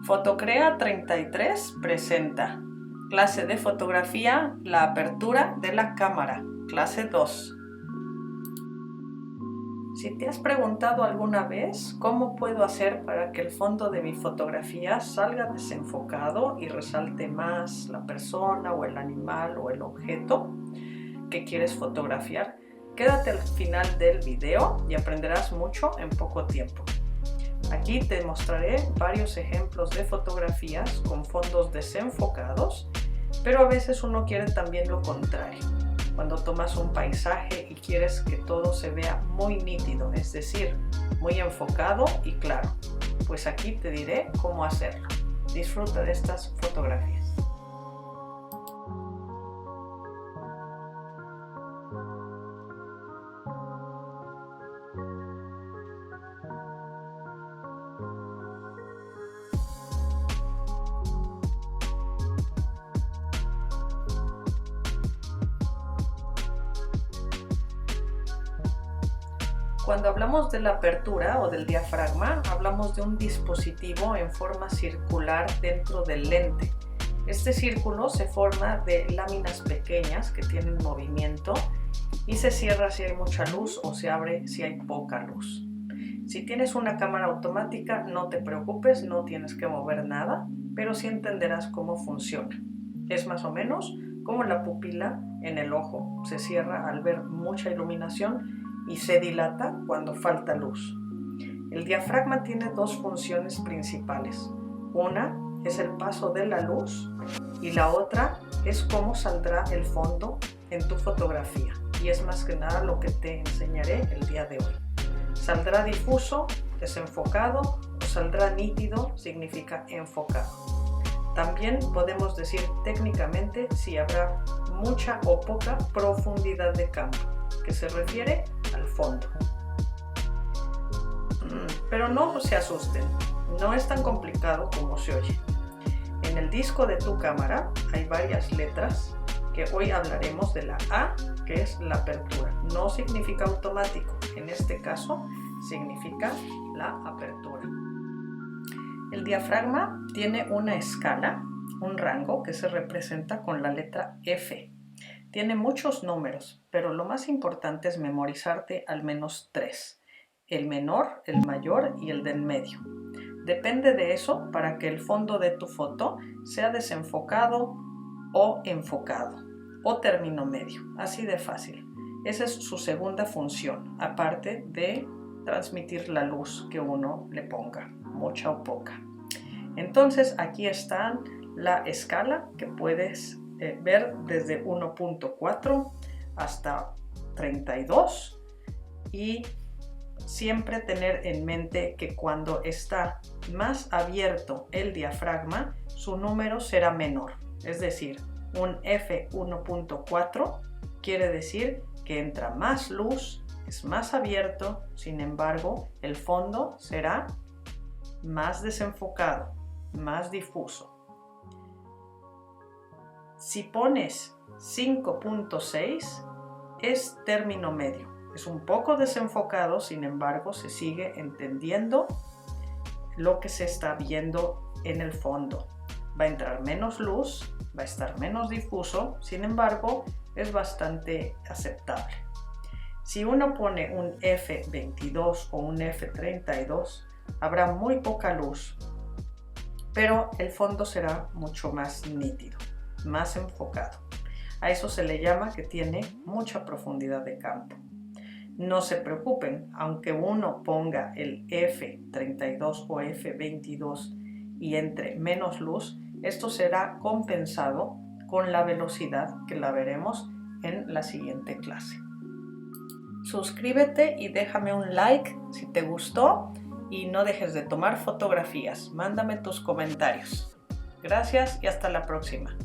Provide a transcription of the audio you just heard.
Fotocrea 33 presenta clase de fotografía, la apertura de la cámara, clase 2. Si te has preguntado alguna vez cómo puedo hacer para que el fondo de mi fotografía salga desenfocado y resalte más la persona o el animal o el objeto que quieres fotografiar, quédate al final del video y aprenderás mucho en poco tiempo. Aquí te mostraré varios ejemplos de fotografías con fondos desenfocados, pero a veces uno quiere también lo contrario. Cuando tomas un paisaje y quieres que todo se vea muy nítido, es decir, muy enfocado y claro, pues aquí te diré cómo hacerlo. Disfruta de estas fotografías. Cuando hablamos de la apertura o del diafragma, hablamos de un dispositivo en forma circular dentro del lente. Este círculo se forma de láminas pequeñas que tienen movimiento y se cierra si hay mucha luz o se abre si hay poca luz. Si tienes una cámara automática, no te preocupes, no tienes que mover nada, pero sí entenderás cómo funciona. Es más o menos como la pupila en el ojo. Se cierra al ver mucha iluminación y se dilata cuando falta luz. El diafragma tiene dos funciones principales. Una es el paso de la luz y la otra es cómo saldrá el fondo en tu fotografía. Y es más que nada lo que te enseñaré el día de hoy. ¿Saldrá difuso, desenfocado o saldrá nítido? Significa enfocado. También podemos decir técnicamente si habrá mucha o poca profundidad de campo, que se refiere al fondo. Pero no se asusten, no es tan complicado como se oye. En el disco de tu cámara hay varias letras que hoy hablaremos de la A, que es la apertura. No significa automático, en este caso significa la apertura. El diafragma tiene una escala, un rango que se representa con la letra F. Tiene muchos números, pero lo más importante es memorizarte al menos 3. El menor, el mayor y el del medio. Depende de eso para que el fondo de tu foto sea desenfocado o enfocado, o término medio, así de fácil. Esa es su segunda función, aparte de transmitir la luz que uno le ponga, mucha o poca. Entonces aquí está la escala que puedes ver desde 1.4 hasta 32 y siempre tener en mente que cuando está más abierto el diafragma, su número será menor. Es decir, un F1.4 quiere decir que entra más luz, es más abierto, sin embargo, el fondo será más desenfocado, más difuso. Si pones 5.6 es término medio. Es un poco desenfocado, sin embargo, se sigue entendiendo lo que se está viendo en el fondo. Va a entrar menos luz, va a estar menos difuso, sin embargo, es bastante aceptable. Si uno pone un F22 o un F32, habrá muy poca luz, pero el fondo será mucho más nítido, más enfocado. A eso se le llama que tiene mucha profundidad de campo. No se preocupen, aunque uno ponga el F32 o F22 y entre menos luz, esto será compensado con la velocidad que la veremos en la siguiente clase. Suscríbete y déjame un like si te gustó y no dejes de tomar fotografías. Mándame tus comentarios. Gracias y hasta la próxima.